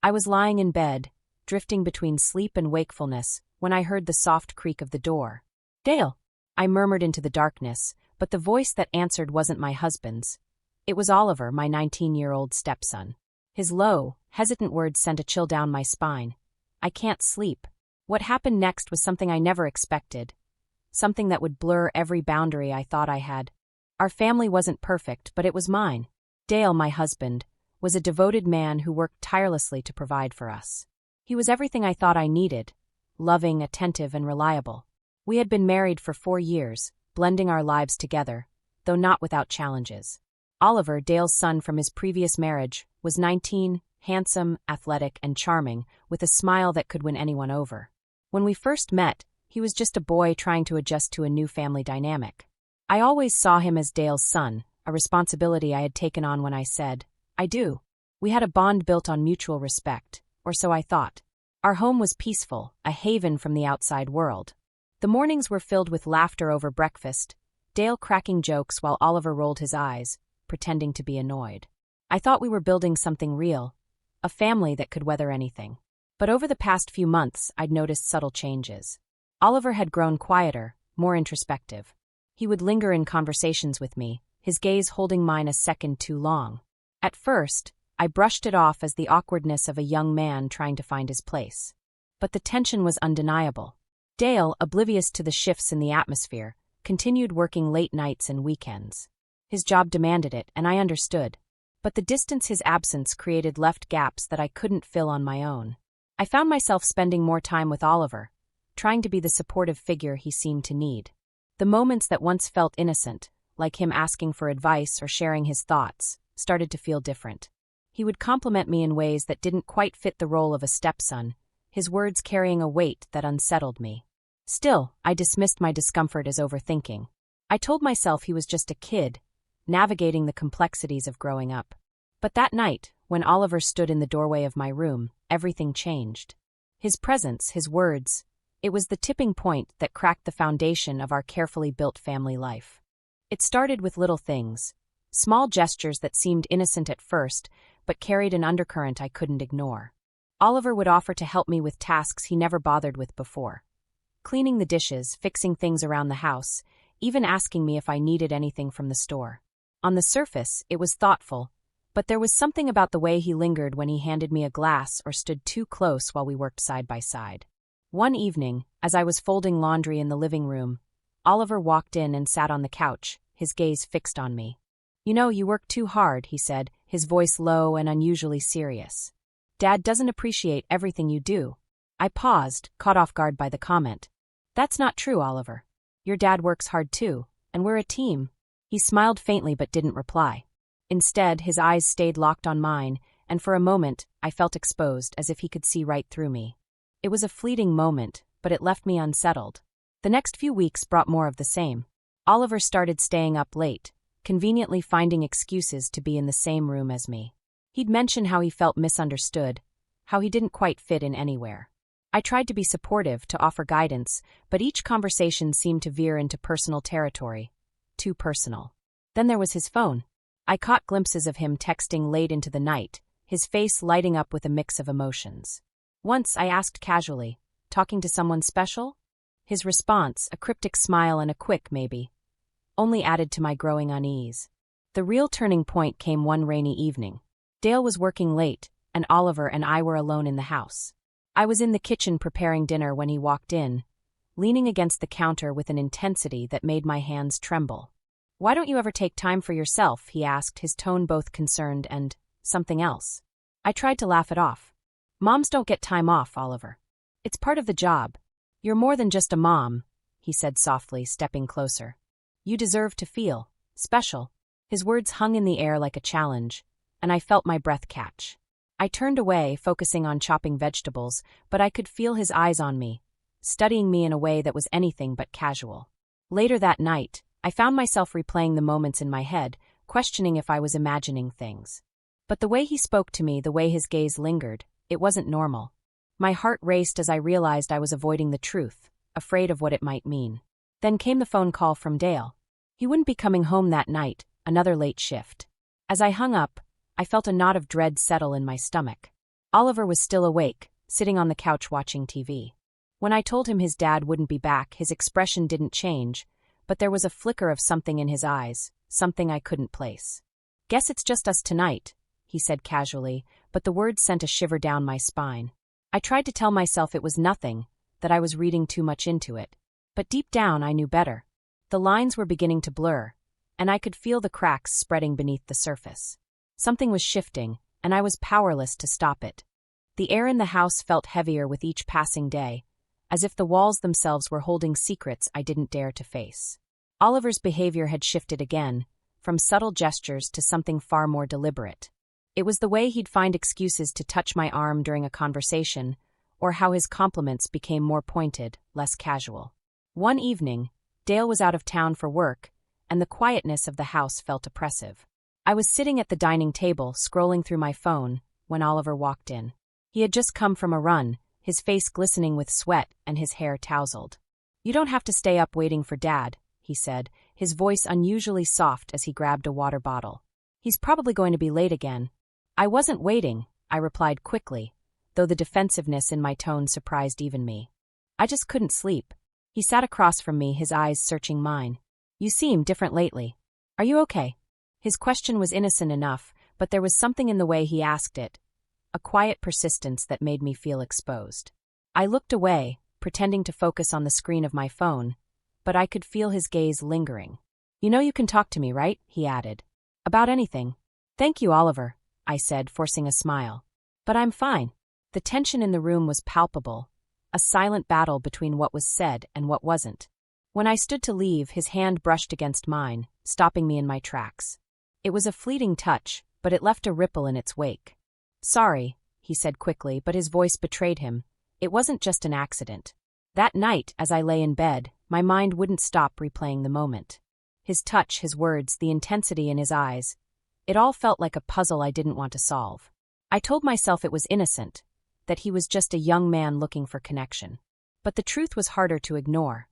I was lying in bed, drifting between sleep and wakefulness, when I heard the soft creak of the door. "Dale," I murmured into the darkness, but the voice that answered wasn't my husband's. It was Oliver, my 19-year-old stepson. His low, hesitant words sent a chill down my spine. "I can't sleep." What happened next was something I never expected. Something that would blur every boundary I thought I had. Our family wasn't perfect, but it was mine. Dale, my husband, was a devoted man who worked tirelessly to provide for us. He was everything I thought I needed: loving, attentive, and reliable. We had been married for 4 years, blending our lives together, though not without challenges. Oliver, Dale's son from his previous marriage, was 19, handsome, athletic, and charming, with a smile that could win anyone over. When we first met, he was just a boy trying to adjust to a new family dynamic. I always saw him as Dale's son, a responsibility I had taken on when I said, "I do." We had a bond built on mutual respect, or so I thought. Our home was peaceful, a haven from the outside world. The mornings were filled with laughter over breakfast, Dale cracking jokes while Oliver rolled his eyes, pretending to be annoyed. I thought we were building something real, a family that could weather anything. But over the past few months, I'd noticed subtle changes. Oliver had grown quieter, more introspective. He would linger in conversations with me, his gaze holding mine a second too long. At first, I brushed it off as the awkwardness of a young man trying to find his place. But the tension was undeniable. Dale, oblivious to the shifts in the atmosphere, continued working late nights and weekends. His job demanded it, and I understood. But the distance his absence created left gaps that I couldn't fill on my own. I found myself spending more time with Oliver, trying to be the supportive figure he seemed to need. The moments that once felt innocent, like him asking for advice or sharing his thoughts, started to feel different. He would compliment me in ways that didn't quite fit the role of a stepson, his words carrying a weight that unsettled me. Still, I dismissed my discomfort as overthinking. I told myself he was just a kid, navigating the complexities of growing up. But that night, when Oliver stood in the doorway of my room, everything changed. His presence, his words, it was the tipping point that cracked the foundation of our carefully built family life. It started with little things, small gestures that seemed innocent at first, but carried an undercurrent I couldn't ignore. Oliver would offer to help me with tasks he never bothered with before. Cleaning the dishes, fixing things around the house, even asking me if I needed anything from the store. On the surface, it was thoughtful, but there was something about the way he lingered when he handed me a glass or stood too close while we worked side by side. One evening, as I was folding laundry in the living room, Oliver walked in and sat on the couch, his gaze fixed on me. "You know, you work too hard," he said, his voice low and unusually serious. "Dad doesn't appreciate everything you do." I paused, caught off guard by the comment. "That's not true, Oliver. Your dad works hard too, and we're a team." He smiled faintly but didn't reply. Instead, his eyes stayed locked on mine, and for a moment, I felt exposed, as if he could see right through me. It was a fleeting moment, but it left me unsettled. The next few weeks brought more of the same. Oliver started staying up late, conveniently finding excuses to be in the same room as me. He'd mention how he felt misunderstood, how he didn't quite fit in anywhere. I tried to be supportive, to offer guidance, but each conversation seemed to veer into personal territory. Too personal. Then there was his phone. I caught glimpses of him texting late into the night, his face lighting up with a mix of emotions. Once I asked casually, "Talking to someone special?" His response, a cryptic smile and a quick maybe, only added to my growing unease. The real turning point came one rainy evening. Dale was working late, and Oliver and I were alone in the house. I was in the kitchen preparing dinner when he walked in, leaning against the counter with an intensity that made my hands tremble. "Why don't you ever take time for yourself?" he asked, his tone both concerned and something else. I tried to laugh it off. "Moms don't get time off, Oliver. It's part of the job. You're more than just a mom," he said softly, stepping closer. "You deserve to feel special." His words hung in the air like a challenge, and I felt my breath catch. I turned away, focusing on chopping vegetables, but I could feel his eyes on me, studying me in a way that was anything but casual. Later that night, I found myself replaying the moments in my head, questioning if I was imagining things. But the way he spoke to me, the way his gaze lingered, it wasn't normal. My heart raced as I realized I was avoiding the truth, afraid of what it might mean. Then came the phone call from Dale. He wouldn't be coming home that night, another late shift. As I hung up, I felt a knot of dread settle in my stomach. Oliver was still awake, sitting on the couch watching TV. When I told him his dad wouldn't be back, his expression didn't change, but there was a flicker of something in his eyes, something I couldn't place. "Guess it's just us tonight," he said casually, but the words sent a shiver down my spine. I tried to tell myself it was nothing, that I was reading too much into it. But deep down I knew better. The lines were beginning to blur, and I could feel the cracks spreading beneath the surface. Something was shifting, and I was powerless to stop it. The air in the house felt heavier with each passing day, as if the walls themselves were holding secrets I didn't dare to face. Oliver's behavior had shifted again, from subtle gestures to something far more deliberate. It was the way he'd find excuses to touch my arm during a conversation, or how his compliments became more pointed, less casual. One evening, Dale was out of town for work, and the quietness of the house felt oppressive. I was sitting at the dining table, scrolling through my phone, when Oliver walked in. He had just come from a run, his face glistening with sweat and his hair tousled. "You don't have to stay up waiting for Dad," he said, his voice unusually soft as he grabbed a water bottle. "He's probably going to be late again." "I wasn't waiting," I replied quickly, though the defensiveness in my tone surprised even me. "I just couldn't sleep." He sat across from me, his eyes searching mine. "You seem different lately. Are you okay?" His question was innocent enough, but there was something in the way he asked it, a quiet persistence that made me feel exposed. I looked away, pretending to focus on the screen of my phone, but I could feel his gaze lingering. "You know you can talk to me, right?" he added. "About anything." "Thank you, Oliver," I said, forcing a smile. "But I'm fine." The tension in the room was palpable, a silent battle between what was said and what wasn't. When I stood to leave, his hand brushed against mine, stopping me in my tracks. It was a fleeting touch, but it left a ripple in its wake. "Sorry," he said quickly, but his voice betrayed him. It wasn't just an accident. That night, as I lay in bed, my mind wouldn't stop replaying the moment. His touch, his words, the intensity in his eyes. It all felt like a puzzle I didn't want to solve. I told myself it was innocent, that he was just a young man looking for connection. But the truth was harder to ignore.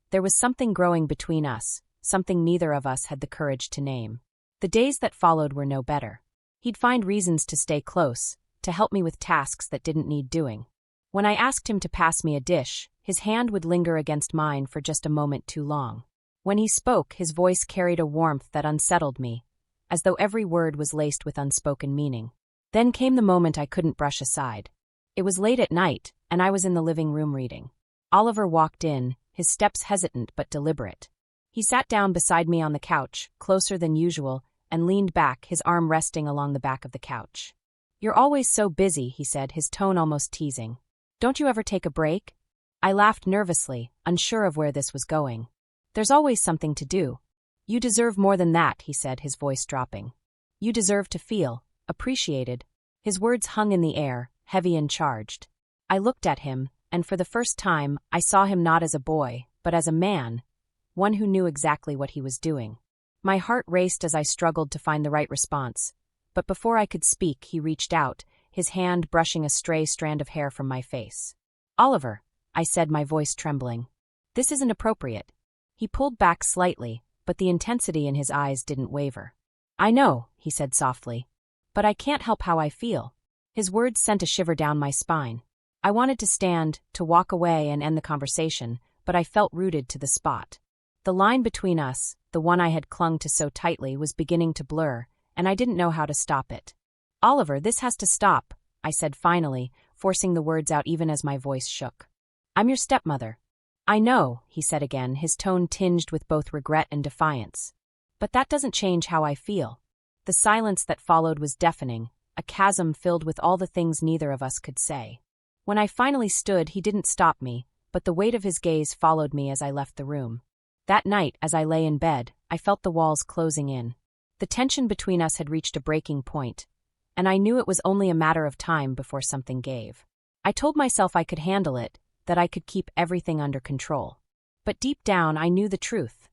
There was something growing between us, something neither of us had the courage to name. The days that followed were no better. He'd find reasons to stay close, to help me with tasks that didn't need doing. When I asked him to pass me a dish, his hand would linger against mine for just a moment too long. When he spoke, his voice carried a warmth that unsettled me, as though every word was laced with unspoken meaning. Then came the moment I couldn't brush aside. It was late at night, and I was in the living room reading. Oliver walked in, his steps hesitant but deliberate. He sat down beside me on the couch, closer than usual, and leaned back, his arm resting along the back of the couch. "You're always so busy," he said, his tone almost teasing. "Don't you ever take a break?" I laughed nervously, unsure of where this was going. "There's always something to do." "You deserve more than that," he said, his voice dropping. "You deserve to feel appreciated." His words hung in the air, heavy and charged. I looked at him, and for the first time, I saw him not as a boy, but as a man, one who knew exactly what he was doing. My heart raced as I struggled to find the right response, but before I could speak, he reached out, his hand brushing a stray strand of hair from my face. "Oliver," I said, my voice trembling. "This isn't appropriate." He pulled back slightly, but the intensity in his eyes didn't waver. "I know," he said softly, "but I can't help how I feel." His words sent a shiver down my spine. I wanted to stand, to walk away and end the conversation, but I felt rooted to the spot. The line between us, the one I had clung to so tightly, was beginning to blur, and I didn't know how to stop it. "Oliver, this has to stop," I said finally, forcing the words out even as my voice shook. "I'm your stepmother." "I know," he said again, his tone tinged with both regret and defiance. "But that doesn't change how I feel." The silence that followed was deafening, a chasm filled with all the things neither of us could say. When I finally stood, he didn't stop me, but the weight of his gaze followed me as I left the room. That night, as I lay in bed, I felt the walls closing in. The tension between us had reached a breaking point, and I knew it was only a matter of time before something gave. I told myself I could handle it, that I could keep everything under control. But deep down, I knew the truth.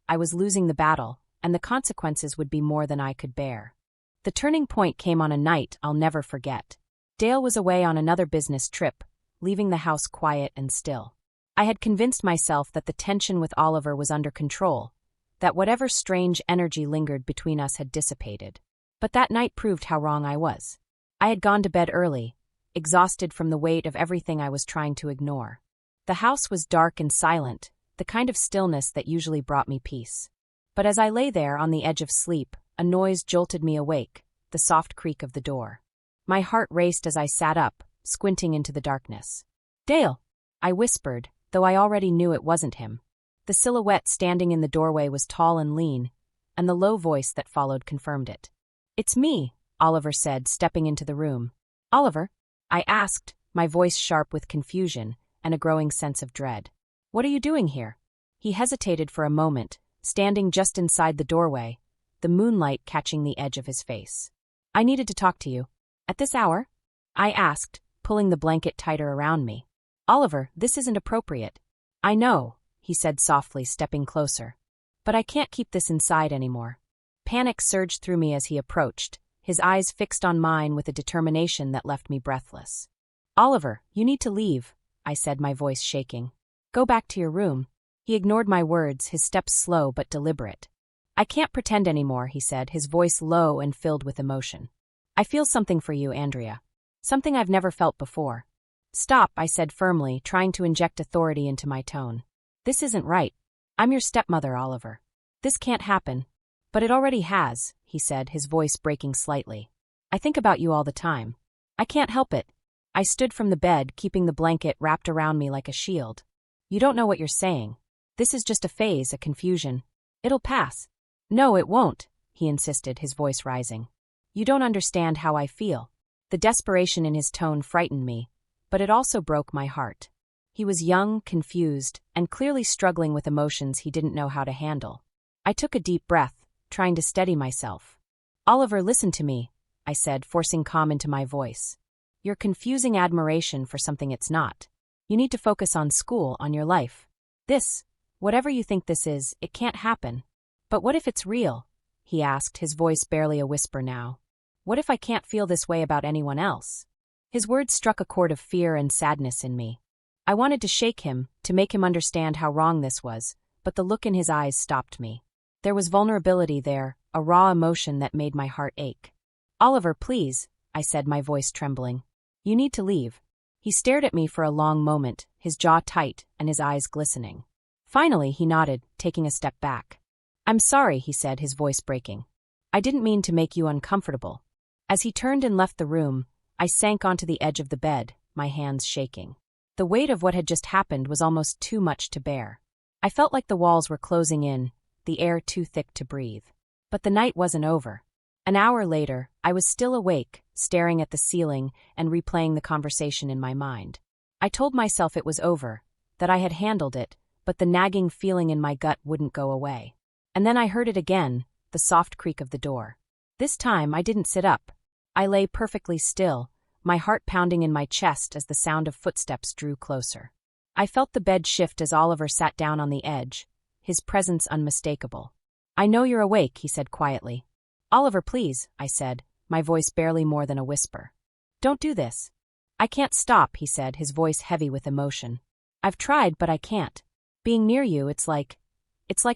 I was losing the battle, and the consequences would be more than I could bear. The turning point came on a night I'll never forget. Dale was away on another business trip, leaving the house quiet and still. I had convinced myself that the tension with Oliver was under control, that whatever strange energy lingered between us had dissipated. But that night proved how wrong I was. I had gone to bed early, exhausted from the weight of everything I was trying to ignore. The house was dark and silent, the kind of stillness that usually brought me peace. But as I lay there on the edge of sleep, a noise jolted me awake, the soft creak of the door. My heart raced as I sat up, squinting into the darkness. "Dale!" I whispered, though I already knew it wasn't him. The silhouette standing in the doorway was tall and lean, and the low voice that followed confirmed it. "It's me," Oliver said, stepping into the room. "Oliver?" I asked, my voice sharp with confusion and a growing sense of dread. "What are you doing here?" He hesitated for a moment, standing just inside the doorway, the moonlight catching the edge of his face. "I needed to talk to you." "At this hour?" I asked, pulling the blanket tighter around me. "Oliver, this isn't appropriate." "I know," he said softly, stepping closer. "But I can't keep this inside anymore." Panic surged through me as he approached, his eyes fixed on mine with a determination that left me breathless. "Oliver, you need to leave," I said, my voice shaking. "Go back to your room." He ignored my words, his steps slow but deliberate. "I can't pretend anymore," he said, his voice low and filled with emotion. "I feel something for you, Andrea. Something I've never felt before." "Stop," I said firmly, trying to inject authority into my tone. "This isn't right. I'm your stepmother, Oliver. This can't happen." "But it already has," he said, his voice breaking slightly. "I think about you all the time. I can't help it." I stood from the bed, keeping the blanket wrapped around me like a shield. "You don't know what you're saying. This is just a phase, a confusion. It'll pass." "No, it won't," he insisted, his voice rising. "You don't understand how I feel." The desperation in his tone frightened me, but it also broke my heart. He was young, confused, and clearly struggling with emotions he didn't know how to handle. I took a deep breath, trying to steady myself. "Oliver, listen to me," I said, forcing calm into my voice. "You're confusing admiration for something it's not. You need to focus on school, on your life. This, whatever you think this is, it can't happen." "But what if it's real?" he asked, his voice barely a whisper now. "What if I can't feel this way about anyone else?" His words struck a chord of fear and sadness in me. I wanted to shake him, to make him understand how wrong this was, but the look in his eyes stopped me. There was vulnerability there, a raw emotion that made my heart ache. "Oliver, please," I said, my voice trembling. "You need to leave." He stared at me for a long moment, his jaw tight and his eyes glistening. Finally, he nodded, taking a step back. "I'm sorry," he said, his voice breaking. "I didn't mean to make you uncomfortable." As he turned and left the room, I sank onto the edge of the bed, my hands shaking. The weight of what had just happened was almost too much to bear. I felt like the walls were closing in, the air too thick to breathe. But the night wasn't over. An hour later, I was still awake, staring at the ceiling and replaying the conversation in my mind. I told myself it was over, that I had handled it, but the nagging feeling in my gut wouldn't go away. And then I heard it again, the soft creak of the door. This time I didn't sit up. I lay perfectly still, my heart pounding in my chest as the sound of footsteps drew closer. I felt the bed shift as Oliver sat down on the edge, his presence unmistakable. "I know you're awake," he said quietly. "Oliver, please," I said, my voice barely more than a whisper. "Don't do this." "I can't stop," he said, his voice heavy with emotion. "I've tried, but I can't. Being near you, it's like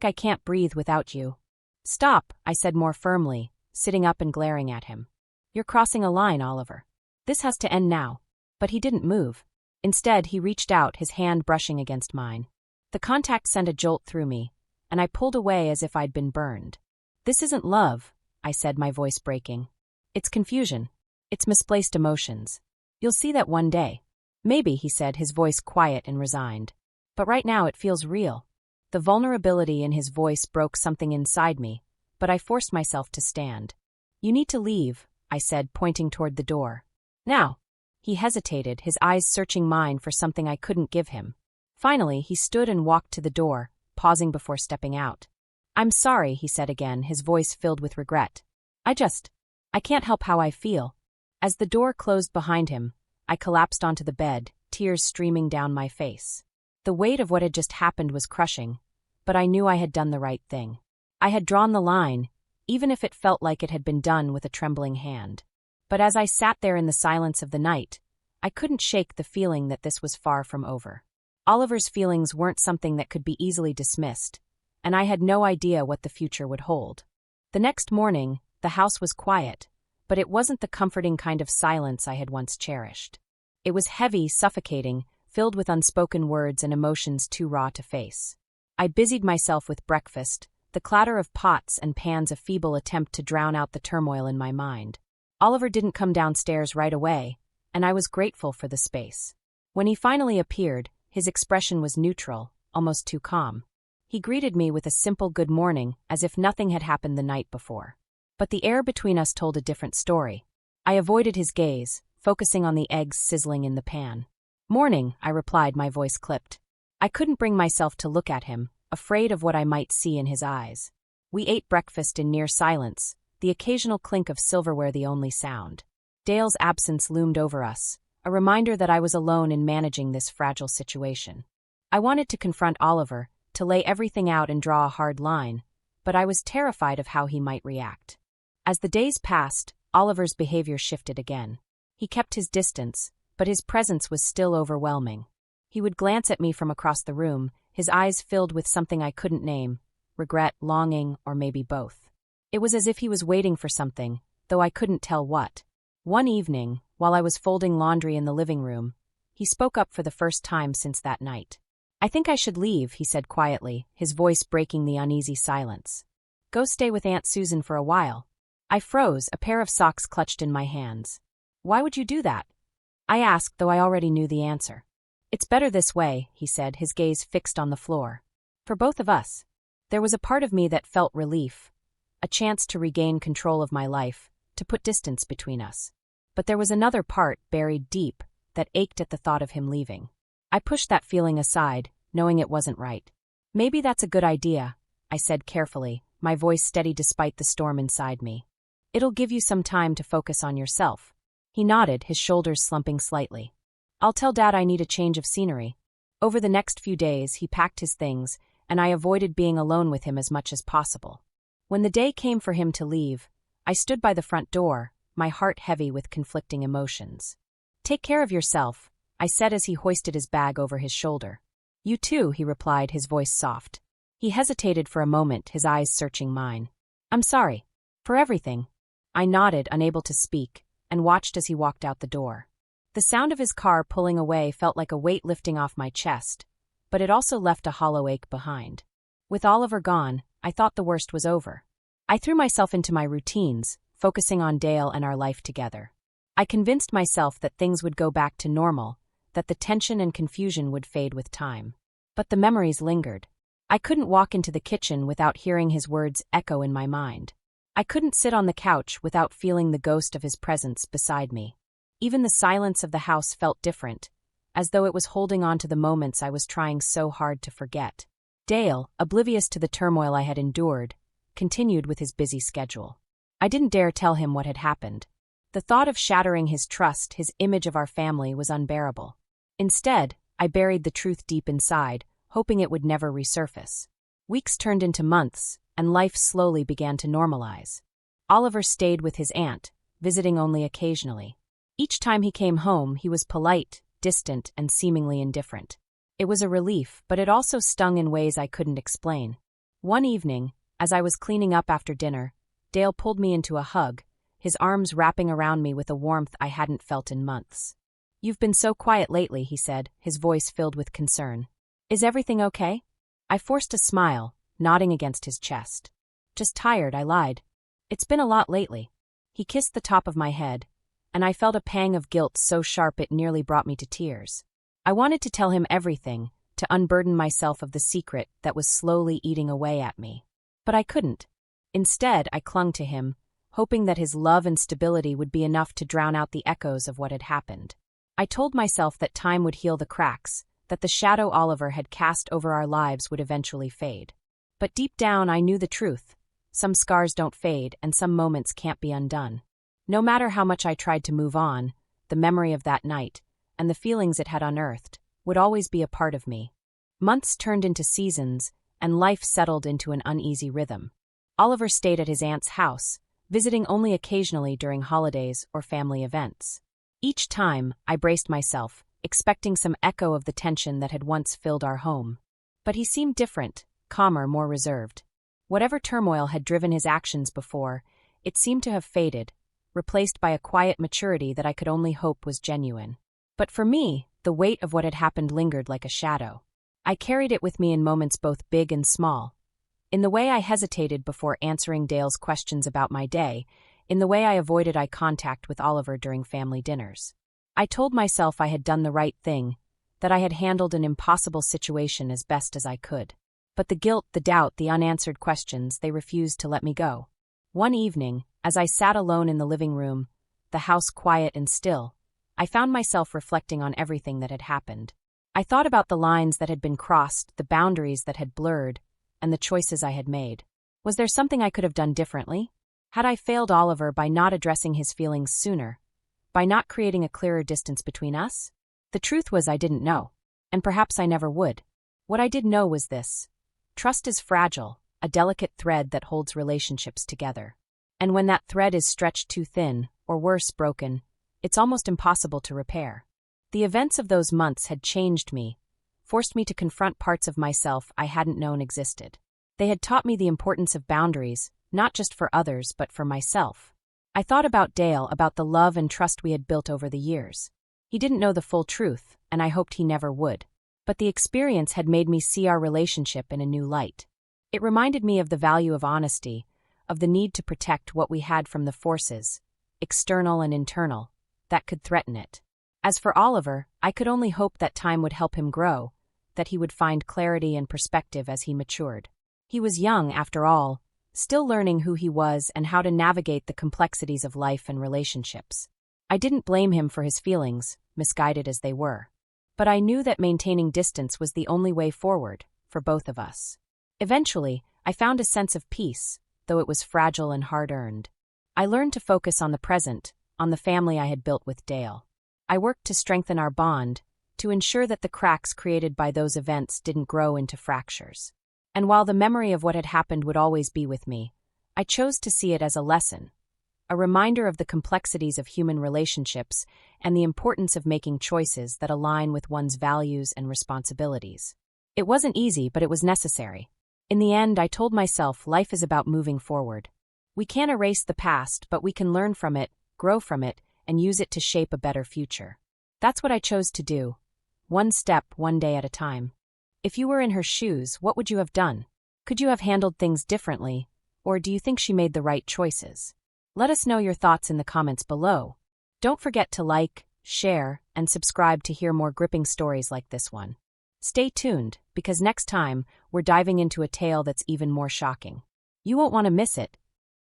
I can't breathe without you." "Stop," I said more firmly, sitting up and glaring at him. "You're crossing a line, Oliver. This has to end now." But he didn't move. Instead, he reached out, his hand brushing against mine. The contact sent a jolt through me, and I pulled away as if I'd been burned. "This isn't love," I said, my voice breaking. "It's confusion. It's misplaced emotions. You'll see that one day." "Maybe," he said, his voice quiet and resigned. "But right now it feels real." The vulnerability in his voice broke something inside me, but I forced myself to stand. "You need to leave," I said, pointing toward the door. "Now." He hesitated, his eyes searching mine for something I couldn't give him. Finally, he stood and walked to the door, pausing before stepping out. "I'm sorry," he said again, his voice filled with regret. I can't help how I feel." As the door closed behind him, I collapsed onto the bed, tears streaming down my face. The weight of what had just happened was crushing, but I knew I had done the right thing. I had drawn the line, even if it felt like it had been done with a trembling hand. But as I sat there in the silence of the night, I couldn't shake the feeling that this was far from over. Oliver's feelings weren't something that could be easily dismissed, and I had no idea what the future would hold. The next morning, the house was quiet, but it wasn't the comforting kind of silence I had once cherished. It was heavy, suffocating, filled with unspoken words and emotions too raw to face. I busied myself with breakfast, the clatter of pots and pans a feeble attempt to drown out the turmoil in my mind. Oliver didn't come downstairs right away, and I was grateful for the space. When he finally appeared, his expression was neutral, almost too calm. He greeted me with a simple good morning, as if nothing had happened the night before. But the air between us told a different story. I avoided his gaze, focusing on the eggs sizzling in the pan. "Morning," I replied, my voice clipped. I couldn't bring myself to look at him, afraid of what I might see in his eyes. We ate breakfast in near silence, the occasional clink of silverware the only sound. Dale's absence loomed over us, a reminder that I was alone in managing this fragile situation. I wanted to confront Oliver, to lay everything out and draw a hard line, but I was terrified of how he might react. As the days passed, Oliver's behavior shifted again. He kept his distance, but his presence was still overwhelming. He would glance at me from across the room, his eyes filled with something I couldn't name, regret, longing, or maybe both. It was as if he was waiting for something, though I couldn't tell what. One evening, while I was folding laundry in the living room, he spoke up for the first time since that night. "I think I should leave," he said quietly, his voice breaking the uneasy silence. "Go stay with Aunt Susan for a while." I froze, a pair of socks clutched in my hands. "Why would you do that?" I asked, though I already knew the answer. "It's better this way," he said, his gaze fixed on the floor. "For both of us." There was a part of me that felt relief, a chance to regain control of my life, to put distance between us. But there was another part, buried deep, that ached at the thought of him leaving. I pushed that feeling aside, knowing it wasn't right. "Maybe that's a good idea," I said carefully, my voice steady despite the storm inside me. "It'll give you some time to focus on yourself." He nodded, his shoulders slumping slightly. "I'll tell Dad I need a change of scenery." Over the next few days, he packed his things, and I avoided being alone with him as much as possible. When the day came for him to leave, I stood by the front door, my heart heavy with conflicting emotions. "Take care of yourself," I said as he hoisted his bag over his shoulder. "You too," he replied, his voice soft. He hesitated for a moment, his eyes searching mine. "I'm sorry. For everything." I nodded, unable to speak, and watched as he walked out the door. The sound of his car pulling away felt like a weight lifting off my chest, but it also left a hollow ache behind. With Oliver gone, I thought the worst was over. I threw myself into my routines, focusing on Dale and our life together. I convinced myself that things would go back to normal, that the tension and confusion would fade with time. But the memories lingered. I couldn't walk into the kitchen without hearing his words echo in my mind. I couldn't sit on the couch without feeling the ghost of his presence beside me. Even the silence of the house felt different, as though it was holding on to the moments I was trying so hard to forget. Dale, oblivious to the turmoil I had endured, continued with his busy schedule. I didn't dare tell him what had happened. The thought of shattering his trust, his image of our family, was unbearable. Instead, I buried the truth deep inside, hoping it would never resurface. Weeks turned into months, and life slowly began to normalize. Oliver stayed with his aunt, visiting only occasionally. Each time he came home, he was polite, distant, and seemingly indifferent. It was a relief, but it also stung in ways I couldn't explain. One evening, as I was cleaning up after dinner, Dale pulled me into a hug, his arms wrapping around me with a warmth I hadn't felt in months. "You've been so quiet lately," he said, his voice filled with concern. "Is everything okay?" I forced a smile, nodding against his chest. "Just tired," I lied. "It's been a lot lately." He kissed the top of my head, and I felt a pang of guilt so sharp it nearly brought me to tears. I wanted to tell him everything, to unburden myself of the secret that was slowly eating away at me. But I couldn't. Instead, I clung to him, hoping that his love and stability would be enough to drown out the echoes of what had happened. I told myself that time would heal the cracks, that the shadow Oliver had cast over our lives would eventually fade. But deep down, I knew the truth. Some scars don't fade, and some moments can't be undone. No matter how much I tried to move on, the memory of that night, and the feelings it had unearthed, would always be a part of me. Months turned into seasons, and life settled into an uneasy rhythm. Oliver stayed at his aunt's house, visiting only occasionally during holidays or family events. Each time, I braced myself, expecting some echo of the tension that had once filled our home. But he seemed different, calmer, more reserved. Whatever turmoil had driven his actions before, it seemed to have faded, replaced by a quiet maturity that I could only hope was genuine. But for me, the weight of what had happened lingered like a shadow. I carried it with me in moments both big and small. In the way I hesitated before answering Dale's questions about my day, in the way I avoided eye contact with Oliver during family dinners. I told myself I had done the right thing, that I had handled an impossible situation as best as I could. But the guilt, the doubt, the unanswered questions, they refused to let me go. One evening, as I sat alone in the living room, the house quiet and still, I found myself reflecting on everything that had happened. I thought about the lines that had been crossed, the boundaries that had blurred, and the choices I had made. Was there something I could have done differently? Had I failed Oliver by not addressing his feelings sooner? By not creating a clearer distance between us? The truth was I didn't know, and perhaps I never would. What I did know was this. Trust is fragile, a delicate thread that holds relationships together. And when that thread is stretched too thin, or worse, broken, it's almost impossible to repair. The events of those months had changed me, forced me to confront parts of myself I hadn't known existed. They had taught me the importance of boundaries, not just for others but for myself. I thought about Dale, about the love and trust we had built over the years. He didn't know the full truth, and I hoped he never would. But the experience had made me see our relationship in a new light. It reminded me of the value of honesty, of the need to protect what we had from the forces, external and internal, that could threaten it. As for Oliver, I could only hope that time would help him grow, that he would find clarity and perspective as he matured. He was young, after all, still learning who he was and how to navigate the complexities of life and relationships. I didn't blame him for his feelings, misguided as they were. But I knew that maintaining distance was the only way forward, for both of us. Eventually, I found a sense of peace, though it was fragile and hard-earned. I learned to focus on the present, on the family I had built with Dale. I worked to strengthen our bond, to ensure that the cracks created by those events didn't grow into fractures. And while the memory of what had happened would always be with me, I chose to see it as a lesson, a reminder of the complexities of human relationships and the importance of making choices that align with one's values and responsibilities. It wasn't easy, but it was necessary. In the end, I told myself life is about moving forward. We can't erase the past, but we can learn from it, grow from it, and use it to shape a better future. That's what I chose to do. One step, one day at a time. If you were in her shoes, what would you have done? Could you have handled things differently, or do you think she made the right choices? Let us know your thoughts in the comments below. Don't forget to like, share, and subscribe to hear more gripping stories like this one. Stay tuned, because next time, we're diving into a tale that's even more shocking. You won't want to miss it.